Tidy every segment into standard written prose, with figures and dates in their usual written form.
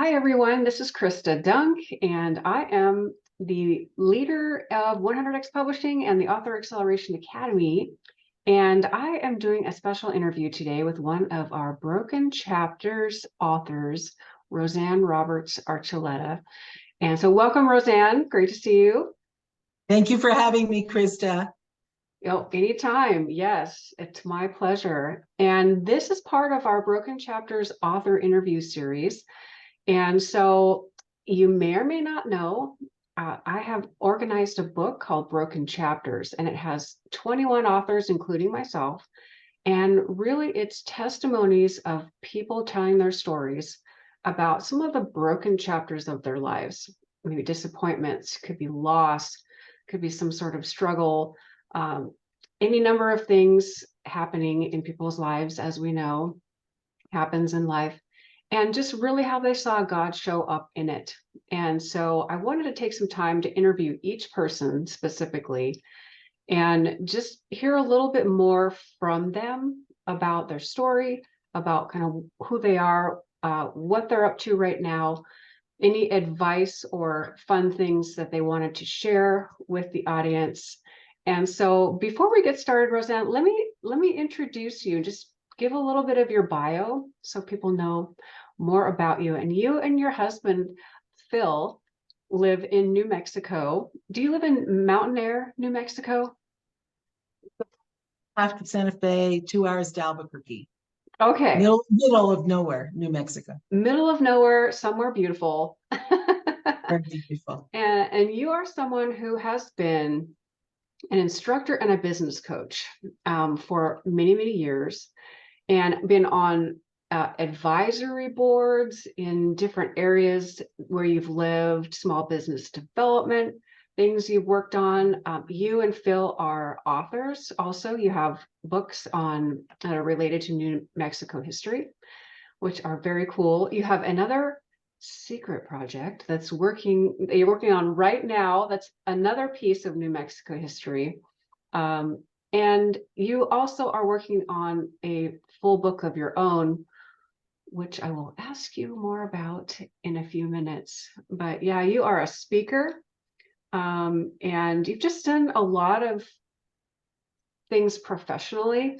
Hi, everyone. This is Krista Dunk, and I am the leader of 100X Publishing and the Author Acceleration Academy. And I am doing a special interview today with one of our Broken Chapters authors, Rosanne Roberts Archuletta. And so welcome, Rosanne. Great to see you. Thank you for having me, Krista. Oh, anytime. Yes, it's my pleasure. And this is part of our Broken Chapters author interview series. And so you may or may not know, I have organized a book called Broken Chapters, and it has 21 authors, including myself. And really, it's testimonies of people telling their stories about some of the broken chapters of their lives. Maybe disappointments, could be loss, could be some sort of struggle, any number of things happening in people's lives, as we know, happens in life. And just really how they saw God show up in it. And so I wanted to take some time to interview each person specifically and just hear a little bit more from them about their story, about kind of who they are, what they're up to right now, any advice or fun things that they wanted to share with the audience. And so before we get started, Rosanne, let me introduce you, just give a little bit of your bio so people know more about you. And you and your husband, Phil, live in New Mexico. Do you live in Mountain Air, New Mexico? Half to Santa Fe, 2 hours to Albuquerque. Okay. Middle of nowhere, New Mexico. Middle of nowhere, somewhere beautiful. Very beautiful. And you are someone who has been an instructor and a business coach for many, many years, and been on advisory boards in different areas where you've lived, small business development, things you've worked on. You and Phil are authors. Also, you have books on that are related to New Mexico history, which are very cool. You have another secret project you're working on right now. That's another piece of New Mexico history. And you also are working on a full book of your own, which I will ask you more about in a few minutes. But yeah, you are a speaker, and you've just done a lot of things professionally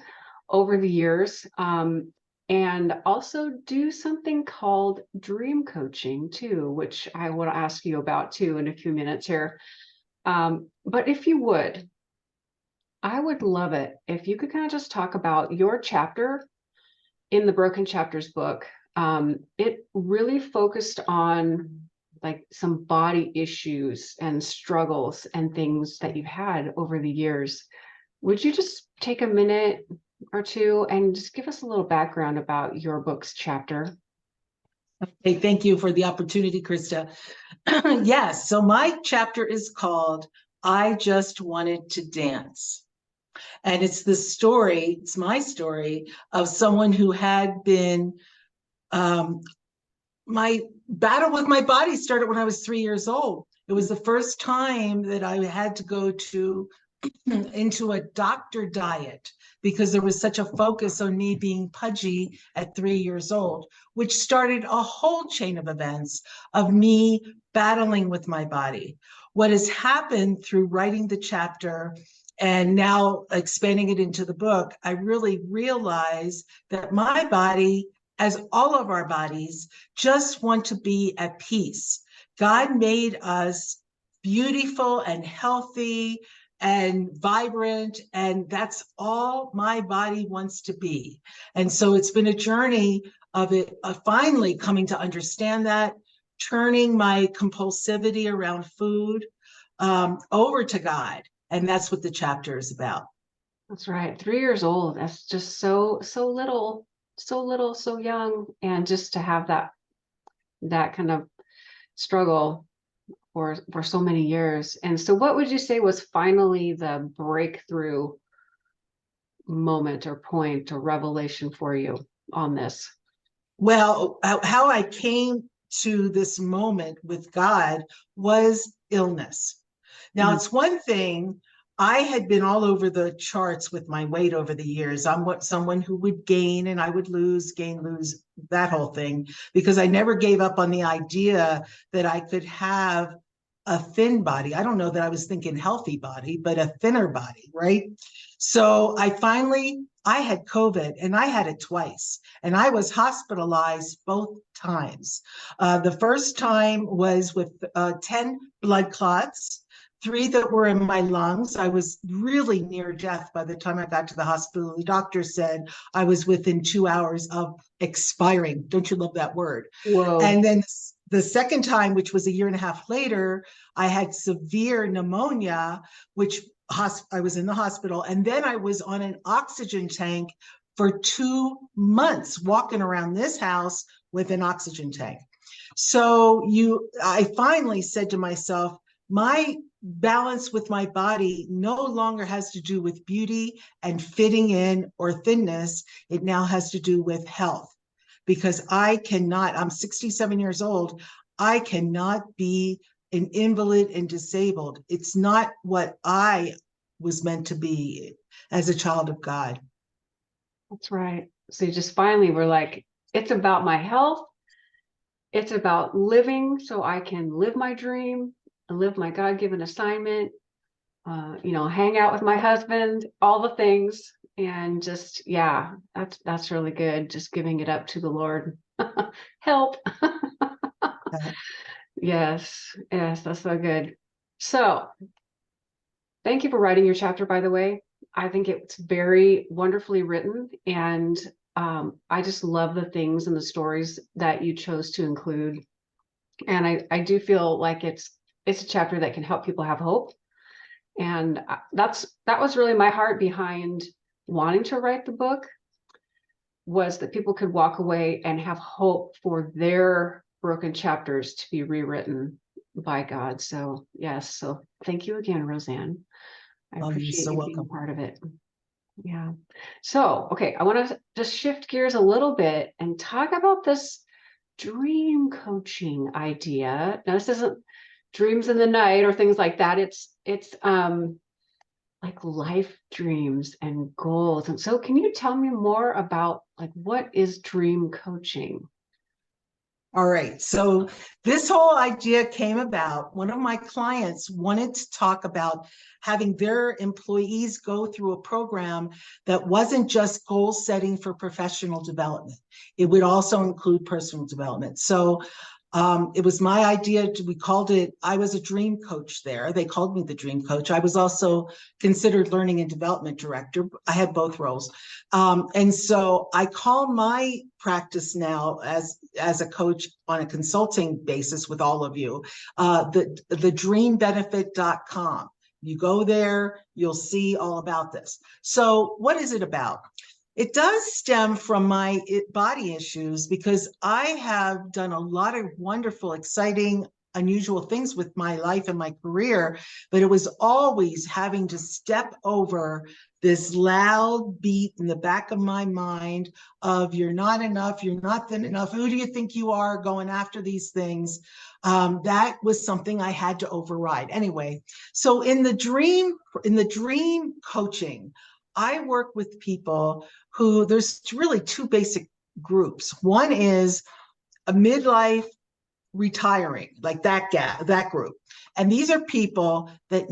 over the years, and also do something called dream coaching too, which I will ask you about too in a few minutes here. But if you would, I would love it if you could kind of just talk about your chapter in the Broken Chapters book. It really focused on like some body issues and struggles and things that you've had over the years. Would you just take a minute or two and just give us a little background about your book's chapter? Okay, thank you for the opportunity, Krista. Yes, so my chapter is called I Just Wanted to Dance. And it's my story of someone who had been, my battle with my body started when I was 3 years old. It was the first time that I had to go into a doctor diet because there was such a focus on me being pudgy at 3 years old, which started a whole chain of events of me battling with my body. What has happened through writing the chapter and now expanding it into the book, I really realize that my body, as all of our bodies, just want to be at peace. God made us beautiful and healthy and vibrant, and that's all my body wants to be. And so it's been a journey of finally coming to understand that, turning my compulsivity around food over to God. And that's what the chapter is about. That's right. 3 years old. That's just so little, so young. And just to have that kind of struggle for so many years. And so what would you say was finally the breakthrough moment or point or revelation for you on this? Well, how I came to this moment with God was illness. Now, it's one thing I had been all over the charts with my weight over the years. I'm someone who would gain and I would lose, gain, lose, that whole thing, because I never gave up on the idea that I could have a thin body. I don't know that I was thinking healthy body, but a thinner body, right? So I had COVID and I had it twice, and I was hospitalized both times. The first time was with 10 blood clots, 3 that were in my lungs. I was really near death by the time I got to the hospital. The doctor said I was within 2 hours of expiring. Don't you love that word? Whoa. And then the second time, which was a year and a half later, I had severe pneumonia, which I was in the hospital. And then I was on an oxygen tank for 2 months, walking around this house with an oxygen tank. So I finally said to myself, my balance with my body no longer has to do with beauty and fitting in or thinness. It now has to do with health, because I'm 67 years old. I cannot be an invalid and disabled. It's not what I was meant to be as a child of God. That's right. So you just finally were like, it's about my health. It's about living so I can live my dream and live my God-given assignment, hang out with my husband, all the things. And just, yeah, that's really good. Just giving it up to the Lord. Help. Yes, that's so good. So thank you for writing your chapter, by the way. I think it's very wonderfully written, and I just love the things and the stories that you chose to include. And I do feel like it's a chapter that can help people have hope. And that was really my heart behind wanting to write the book, was that people could walk away and have hope for their broken chapters to be rewritten by God. So yes, so thank you again, Rosanne. I Oh, you're appreciate so you being a welcome. part of it. Yeah. So, okay, I want to just shift gears a little bit and talk about this dream coaching idea. Now, this isn't dreams in the night or things like that. It's like life dreams and goals. And so can you tell me more about like what is dream coaching? All right. So this whole idea came about. One of my clients wanted to talk about having their employees go through a program that wasn't just goal setting for professional development. It would also include personal development. So it was my idea. We called it, I was a dream coach there. They called me the dream coach. I was also considered learning and development director. I had both roles. And so I call my practice now as a coach on a consulting basis with all of you, the dreambenefit.com. You go there, you'll see all about this. So what is it about? It does stem from my body issues, because I have done a lot of wonderful, exciting, unusual things with my life and my career, but it was always having to step over this loud beat in the back of my mind of you're not enough, you're not thin enough, who do you think you are, going after these things. That was something I had to override. Anyway, so in the dream coaching, I work with people who, there's really 2 basic groups. One is a midlife retiring, like that group. And these are people that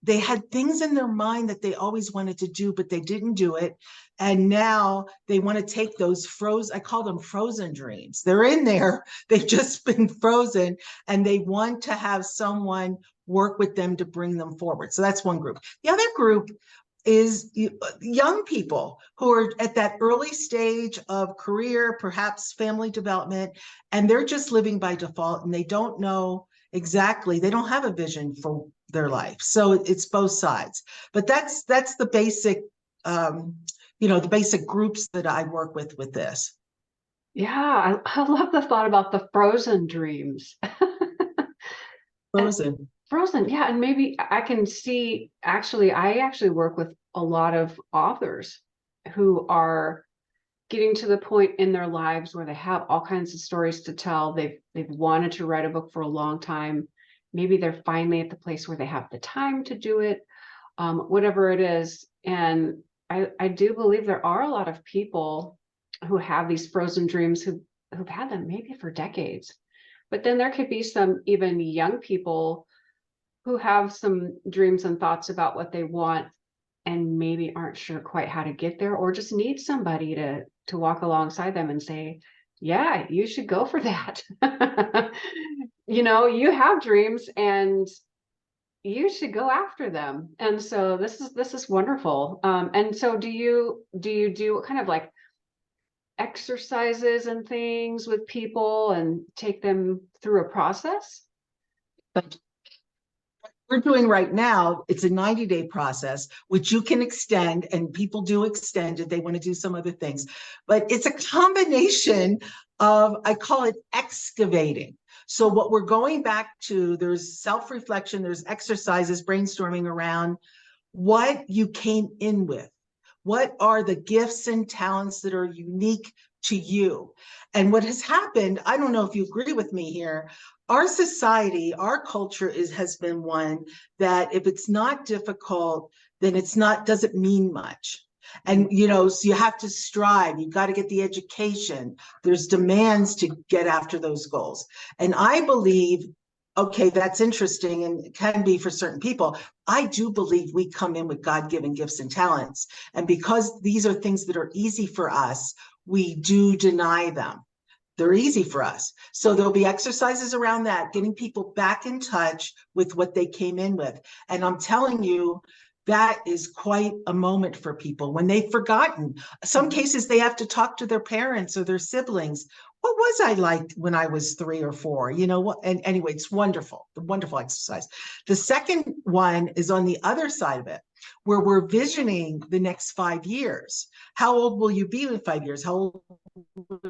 they had things in their mind that they always wanted to do, but they didn't do it. And now they want to take those I call them frozen dreams. They're in there, they've just been frozen, and they want to have someone work with them to bring them forward. So that's one group. The other group is young people who are at that early stage of career, perhaps family development, and they're just living by default, and they don't know exactly, they don't have a vision for their life. So it's both sides. But that's the basic, the basic groups that I work with this. Yeah, I love the thought about the frozen dreams. And Frozen. frozen, yeah, and maybe I can see, I actually work with a lot of authors who are getting to the point in their lives where they have all kinds of stories to tell. They've wanted to write a book for a long time. Maybe they're finally at the place where they have the time to do it, whatever it is. And I do believe there are a lot of people who have these frozen dreams who've had them maybe for decades. But then there could be some even young people who have some dreams and thoughts about what they want and maybe aren't sure quite how to get there, or just need somebody to walk alongside them and say, yeah, you should go for that. You have dreams and you should go after them. And so this is wonderful. And so do you do kind of like exercises and things with people and take them through a process? But we're doing right now, it's a 90-day process, which you can extend, and people do extend it. They want to do some other things, but it's a combination of, I call it excavating. So what we're going back to, there's self-reflection, there's exercises, brainstorming around what you came in with. What are the gifts and talents that are unique to you? And what has happened, I don't know if you agree with me here, our society, our culture has been one that if it's not difficult, then doesn't mean much. And, so you have to strive, you've got to get the education. There's demands to get after those goals. And I believe, okay, that's interesting and it can be for certain people. I do believe we come in with God-given gifts and talents. And because these are things that are easy for us, we do deny them. They're easy for us. So there'll be exercises around that, getting people back in touch with what they came in with. And I'm telling you, that is quite a moment for people when they've forgotten. Some cases they have to talk to their parents or their siblings. What was I like when I was 3 or 4? And anyway, it's wonderful, the wonderful exercise. The second one is on the other side of it, where we're visioning the next 5 years. How old will you be in 5 years? How old will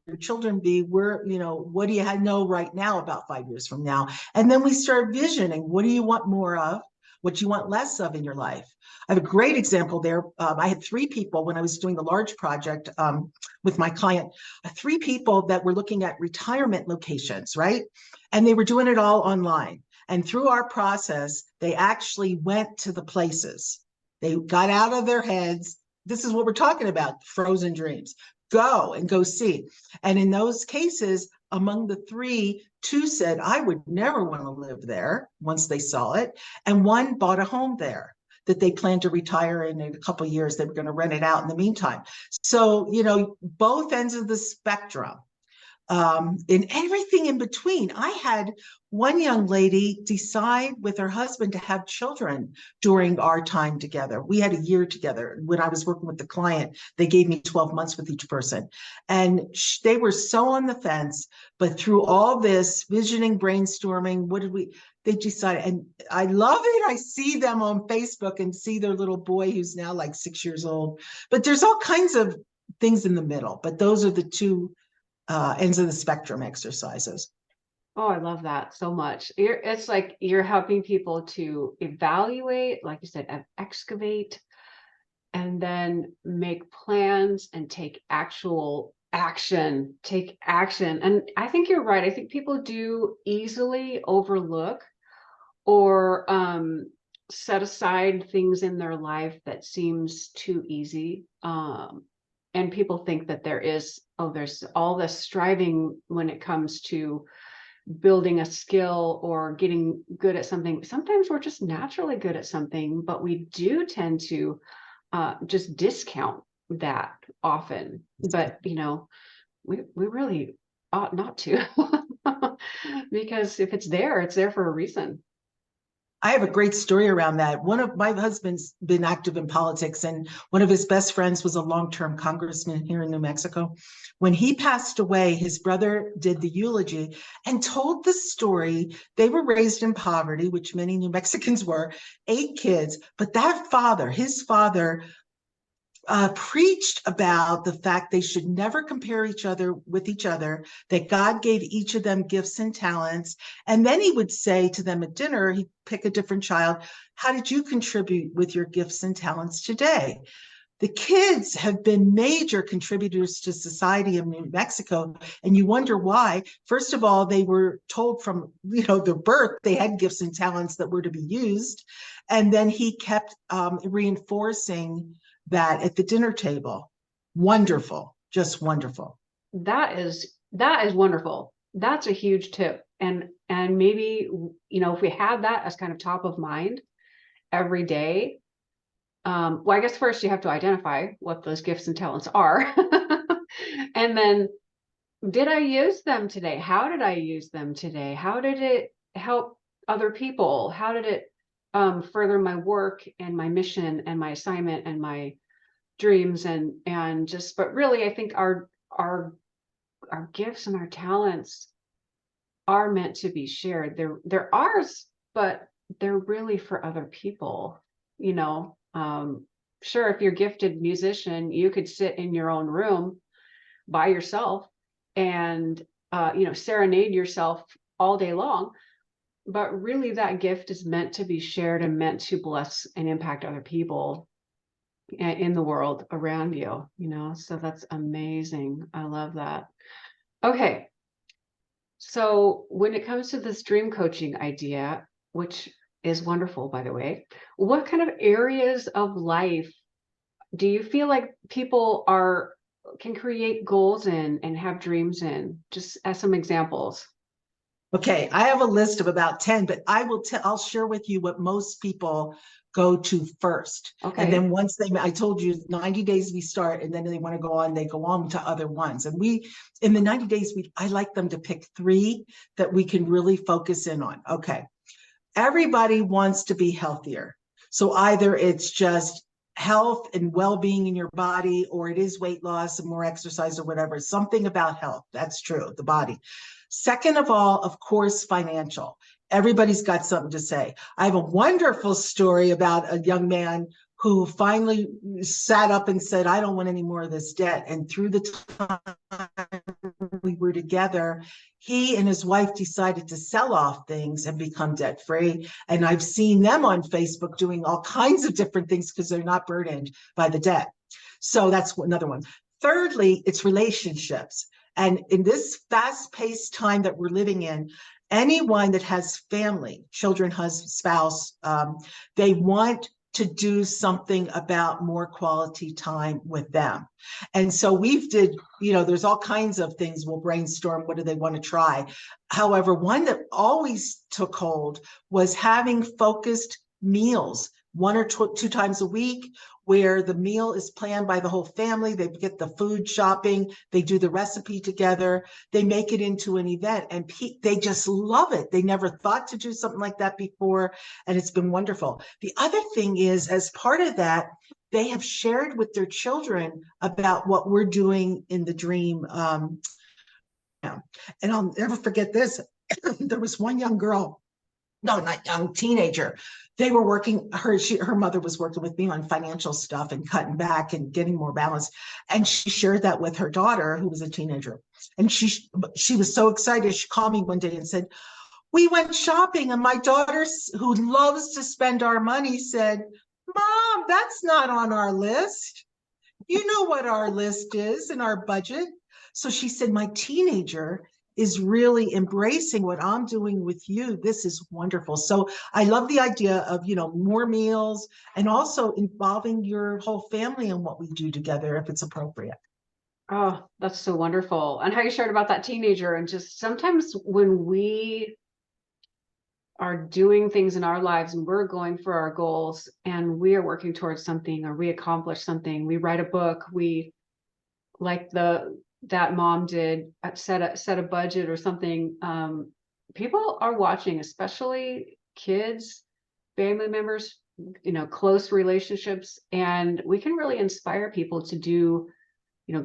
your children be? What do you know right now about 5 years from now? And then we start visioning, what do you want more of? What you want less of in your life. I have a great example there. I had 3 people when I was doing the large project with my client, 3 people that were looking at retirement locations, right? And they were doing it all online. And through our process, they actually went to the places. They got out of their heads. This is what we're talking about, frozen dreams. Go see. And in those cases, among the 3, 2 said, I would never want to live there once they saw it. And 1 bought a home there that they plan to retire in a couple of years. They were going to rent it out in the meantime. So, both ends of the spectrum. In everything in between. I had one young lady decide with her husband to have children during our time together. We had a year together. When I was working with the client, they gave me 12 months with each person. And they were so on the fence, but through all this visioning, brainstorming, they decided, and I love it. I see them on Facebook and see their little boy who's now like 6 years old. But there's all kinds of things in the middle, but those are the 2 ends of the spectrum exercises. Oh, I love that so much. It's like you're helping people to evaluate, like you said, excavate, and then make plans and take actual action, take action. And I think you're right. I think people do easily overlook or set aside things in their life that seems too easy. And people think that there's all this striving when it comes to building a skill or getting good at something. Sometimes we're just naturally good at something, but we do tend to just discount that often. But, we really ought not to, because if it's there for a reason. I have a great story around that. One of my husband's been active in politics, and one of his best friends was a long-term congressman here in New Mexico. When he passed away, his brother did the eulogy and told the story. They were raised in poverty, which many New Mexicans were, 8 kids, but his father, preached about the fact they should never compare each other with each other, that God gave each of them gifts and talents. And then he would say to them at dinner, he'd pick a different child, how did you contribute with your gifts and talents today? The kids have been major contributors to society in New Mexico, and you wonder why. First of all, they were told from their birth they had gifts and talents that were to be used, and then he kept reinforcing that at the dinner table. Wonderful, just wonderful. That is wonderful. That's a huge tip. And maybe, if we had that as kind of top of mind every day, well, I guess first you have to identify what those gifts and talents are. And then, did I use them today? How did I use them today? How did it help other people? How did it further my work and my mission and my assignment and my dreams and just, but really, I think our gifts and our talents are meant to be shared. They're ours, but they're really for other people. Sure, if you're a gifted musician, you could sit in your own room by yourself and serenade yourself all day long. But really, that gift is meant to be shared and meant to bless and impact other people in the world around you. So that's amazing. I love that. Okay. So when it comes to this dream coaching idea, which is wonderful, by the way, what kind of areas of life do you feel like people can create goals in and have dreams in? Just as some examples. Okay, I have a list of about 10, but I'll share with you what most people go to first. Okay. And then once I told you 90 days we start, and then they want to go on, they go on to other ones. And in the 90 days, I like them to pick 3 that we can really focus in on. Okay. Everybody wants to be healthier. So either it's just health and well-being in your body, or it is weight loss and more exercise or whatever, something about health. That's true, the body. Second of all, of course, financial. Everybody's got something to say. I have a wonderful story about a young man who finally sat up and said, I don't want any more of this debt. And through the time we were together, he and his wife decided to sell off things and become debt free. And I've seen them on Facebook doing all kinds of different things because they're not burdened by the debt. So that's another one. Thirdly, it's relationships. And in this fast-paced time that we're living in, anyone that has family, children, husband, spouse, they want to do something about more quality time with them. And so there's all kinds of things we'll brainstorm. What do they want to try? However, one that always took hold was having focused meals 1 or 2 times a week, where the meal is planned by the whole family. They get the food shopping, they do the recipe together, they make it into an event, and they just love it. They never thought to do something like that before, and it's been wonderful. The other thing is, as part of that, they have shared with their children about what we're doing in the dream. And I'll never forget this. There was one young girl, no, not young, teenager. They were working, her mother was working with me on financial stuff and cutting back and getting more balance. And she shared that with her daughter, who was a teenager. And she was so excited. She called me one day and said, we went shopping, and my daughter, who loves to spend our money, said, Mom, that's not on our list. You know what our list is and our budget. So she said, my teenager is really embracing what I'm doing with you. This is wonderful. So I love the idea of, more meals, and also involving your whole family in what we do together if it's appropriate. Oh, that's so wonderful. And how you shared about that teenager, and just sometimes when we are doing things in our lives and we're going for our goals and we are working towards something, or we accomplish something, we write a book, we like that mom did, set a budget or something. People are watching, especially kids, family members, close relationships, and we can really inspire people to do,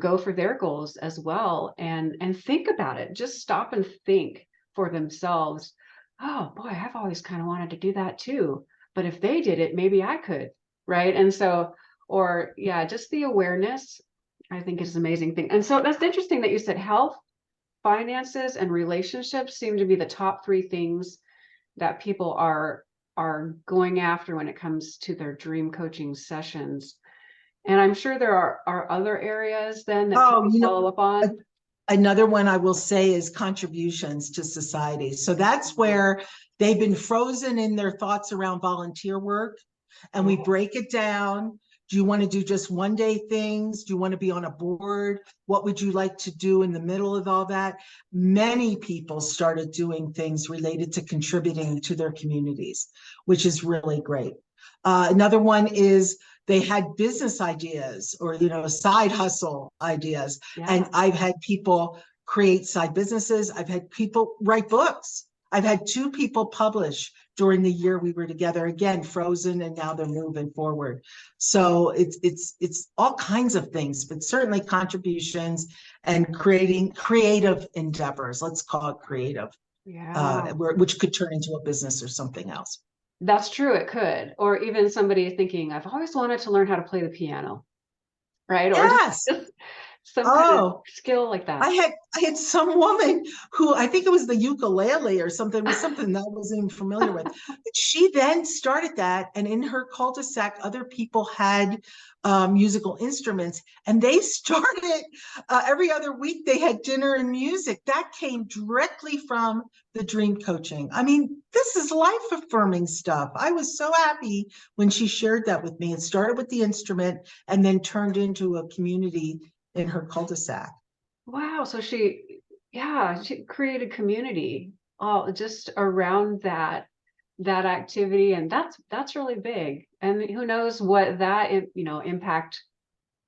go for their goals as well, and think about it. Just stop and think for themselves. Oh boy, I've always kind of wanted to do that too, but if they did it, maybe I could, right? And so, or yeah, just the awareness, I think, is an amazing thing. And so that's interesting that you said health, finances, and relationships seem to be the top 3 things that people are going after when it comes to their dream coaching sessions. And I'm sure there are other areas then that Oh, people follow up on. Another one I will say is contributions to society. So that's where they've been frozen in their thoughts around volunteer work, and we break it down. Do you want to do just one day things? Do you want to be on a board? What would you like to do in the middle of all that? Many people started doing things related to contributing to their communities, which is really great. Another one is they had business ideas or, side hustle ideas. Yeah. And I've had people create side businesses. I've had people write books. I've had 2 people publish during the year we were together, again, frozen, and now they're moving forward. So it's all kinds of things, but certainly contributions and creating creative endeavors. Let's call it creative, Yeah. which could turn into a business or something else. That's true, it could. Or even somebody thinking, I've always wanted to learn how to play the piano, right? Or Yes. just some kind of Oh, skill like that. I had some woman who, I think it was the ukulele or something, was something that I wasn't even familiar with. But she then started that, and in her cul-de-sac, other people had musical instruments, and they started every other week. They had dinner and music that came directly from the dream coaching. I mean, this is life affirming stuff. I was so happy when she shared that with me. It started with the instrument and then turned into a community in her cul-de-sac. Wow. So she created community all just around that activity. And that's really big. And who knows what that, impact,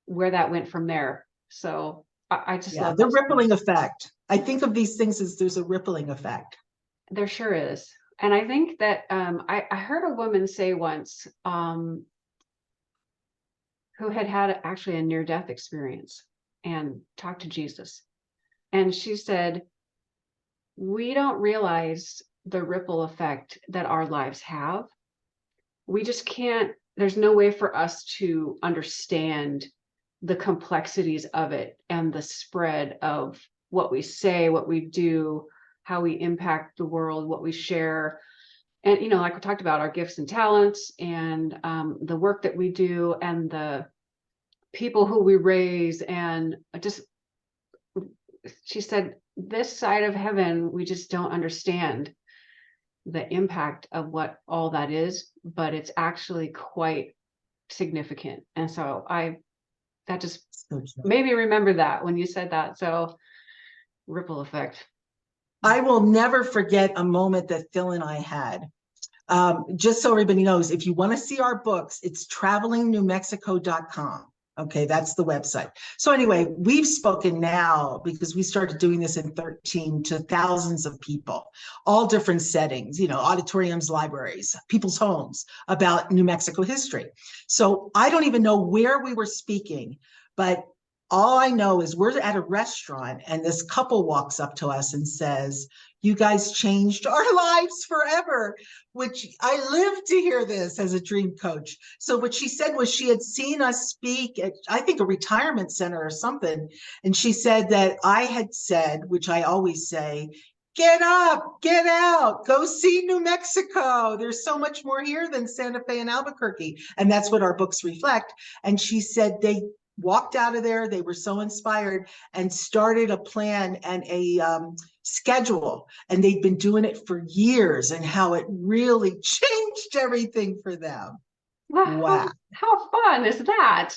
where that went from there. So I just love the that. rippling effect. I think of these things as there's a rippling effect. There sure is. And I think that I heard a woman say once who had actually a near-death experience and talked to Jesus. And she said, we don't realize the ripple effect that our lives have. We just can't, there's no way for us to understand the complexities of it and the spread of what we say, what we do, how we impact the world, what we share. And, like we talked about, our gifts and talents and the work that we do and the people who we raise. And just, she said, this side of heaven, we just don't understand the impact of what all that is, but it's actually quite significant. And so that just made me remember that when you said that. So ripple effect. I will never forget a moment that Phil and I had. Just so everybody knows, if you want to see our books, it's travelingnewmexico.com. Okay, that's the website. So anyway, we've spoken now because we started doing this in 13 to thousands of people, all different settings, auditoriums, libraries, people's homes, about New Mexico history. So I don't even know where we were speaking, but all I know is we're at a restaurant and this couple walks up to us and says, you guys changed our lives forever, which I lived to hear this as a dream coach. So what she said was she had seen us speak at, I think, a retirement center or something. And she said that I had said, which I always say, get up, get out, go see New Mexico. There's so much more here than Santa Fe and Albuquerque. And that's what our books reflect. And she said they walked out of there. They were so inspired and started a plan and a schedule. And they'd been doing it for years and how it really changed everything for them. Wow. How fun is that?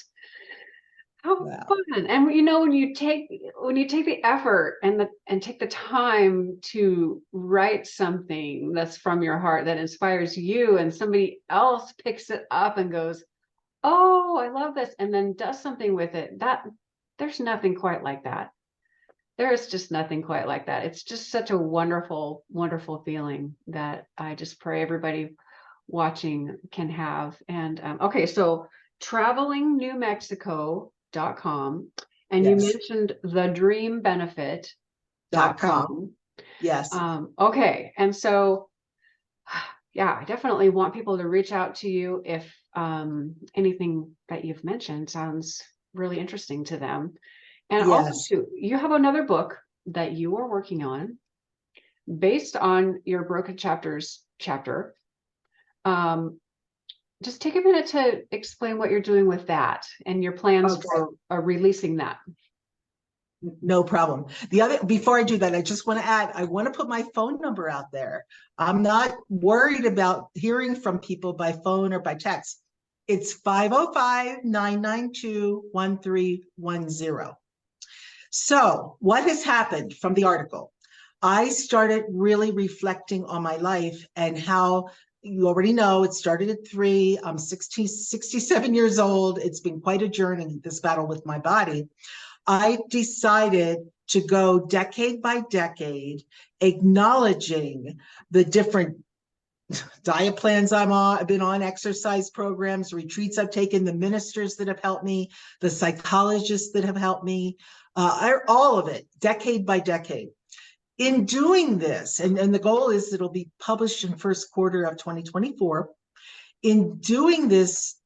How fun. And when you take the effort and take the time to write something that's from your heart that inspires you, and somebody else picks it up and goes, oh, I love this, and then does something with it, there's nothing quite like that. There is just nothing quite like that. It's just such a wonderful, wonderful feeling that I just pray everybody watching can have. And okay, so travelingnewmexico.com, and Yes. you mentioned thedreambenefit.com. Yes. Okay, and so yeah, I definitely want people to reach out to you if anything that you've mentioned sounds really interesting to them. And also too, you have another book that you are working on based on your Broken Chapters chapter. just take a minute to explain what you're doing with that and your plans Okay. for releasing that. No problem. Before I do that, I just want to add, I want to put my phone number out there. I'm not worried about hearing from people by phone or by text. It's 505-992-1310. So what has happened from the article? I started really reflecting on my life and how, you already know, it started at 3. I'm 67 years old. It's been quite a journey, this battle with my body. I decided to go decade by decade, acknowledging the different diet plans I've been on, exercise programs, retreats I've taken, the ministers that have helped me, the psychologists that have helped me, all of it, decade by decade. In doing this, and the goal is it'll be published in first quarter of 2024. In doing this,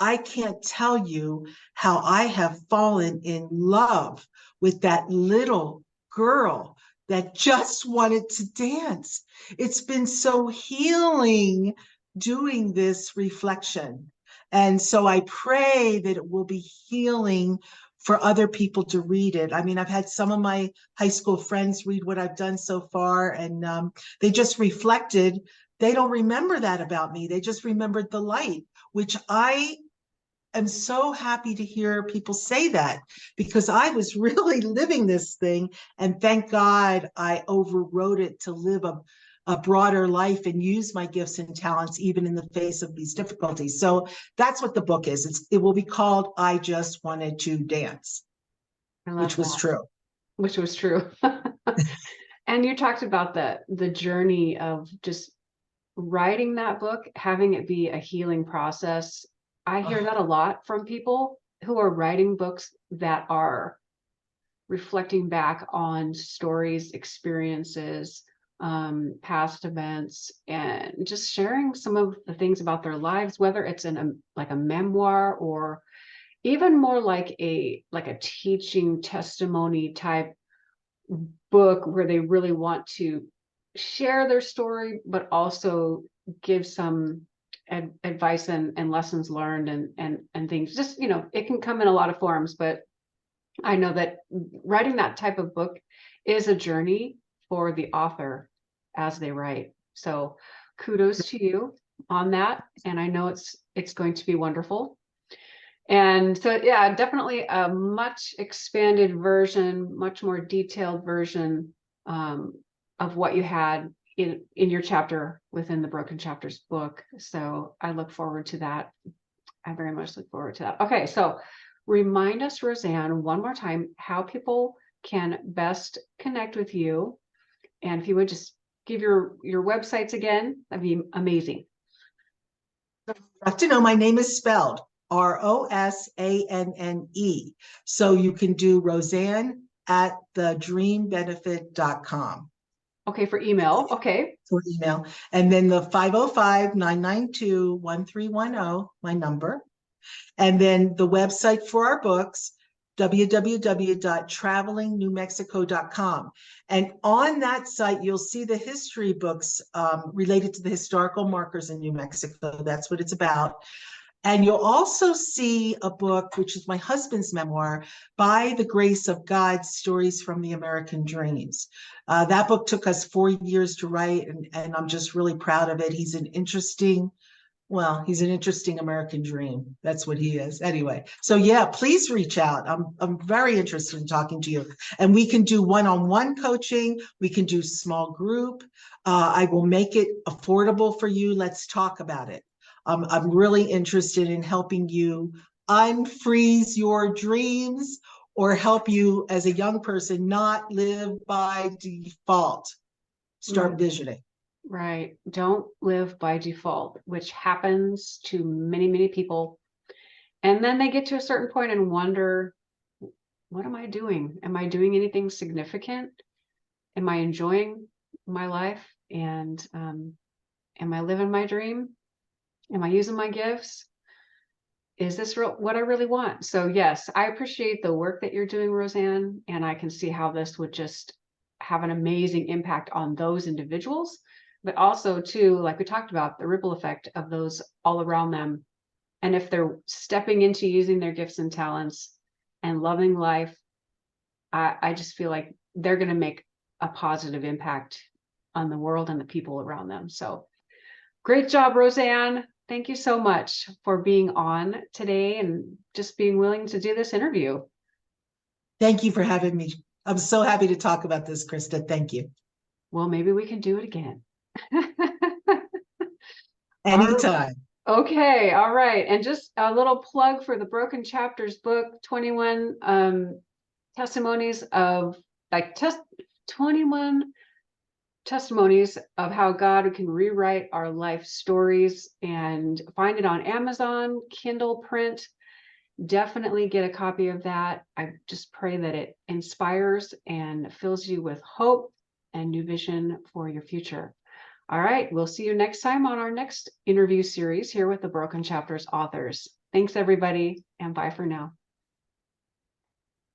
I can't tell you how I have fallen in love with that little girl that just wanted to dance. It's been so healing doing this reflection. And so I pray that it will be healing for other people to read it. I mean, I've had some of my high school friends read what I've done so far, and they just reflected. They don't remember that about me. They just remembered the light, which I am so happy to hear people say that, because I was really living this thing, and thank God I overrode it to live a broader life and use my gifts and talents even in the face of these difficulties. So that's what the book is. It will be called I Just Wanted to Dance, I love which was that. true. Which was true. And you talked about the journey of just writing that book, having it be a healing process. I hear that a lot from people who are writing books that are reflecting back on stories, experiences, past events, and just sharing some of the things about their lives, whether it's in like a memoir or even more like a teaching testimony type book where they really want to share their story, but also give some advice and lessons learned and things. Just, it can come in a lot of forms, but I know that writing that type of book is a journey for the author as they write. So kudos to you on that. And I know it's going to be wonderful. And so, yeah, definitely a much expanded version, much more detailed version of what you had in your chapter within the Broken Chapters book. So I look forward to that. I very much look forward to that. Okay, so remind us, Rosanne, one more time how people can best connect with you. And if you would just give your websites again, that'd be amazing. You have to know my name is spelled Rosanne. So you can do Rosanne at thedreambenefit.com. Okay, for email. Okay. For email. And then the 505-992-1310, my number. And then the website for our books, www.travelingnewmexico.com. And on that site, you'll see the history books related to the historical markers in New Mexico. That's what it's about. And you'll also see a book, which is my husband's memoir, By the Grace of God, Stories from the American Dreams. That book took us 4 years to write, and I'm just really proud of it. He's an interesting American dream. That's what he is. Anyway, so yeah, please reach out. I'm very interested in talking to you. And we can do one-on-one coaching. We can do small group. I will make it affordable for you. Let's talk about it. I'm really interested in helping you unfreeze your dreams, or help you as a young person not live by default. Start visioning. Right. Don't live by default, which happens to many, many people. And then they get to a certain point and wonder, what am I doing? Am I doing anything significant? Am I enjoying my life? And am I living my dream? Am I using my gifts? Is this what I really want? So yes, I appreciate the work that you're doing, Rosanne, and I can see how this would just have an amazing impact on those individuals but also too, like we talked about, the ripple effect of those all around them. And if they're stepping into using their gifts and talents and loving life, I just feel like they're going to make a positive impact on the world and the people around them. So great job, Rosanne. Thank you so much for being on today and just being willing to do this interview. Thank you for having me. I'm so happy to talk about this, Krista. Thank you. Well, maybe we can do it again. Anytime. Okay, all right. And just a little plug for the Broken Chapters book, 21 testimonies of 21 testimonies of how God can rewrite our life stories, and find it on Amazon, Kindle print. Definitely get a copy of that. I just pray that it inspires and fills you with hope and new vision for your future. All right, we'll see you next time on our next interview series here with the Broken Chapters authors. Thanks, everybody, and bye for now.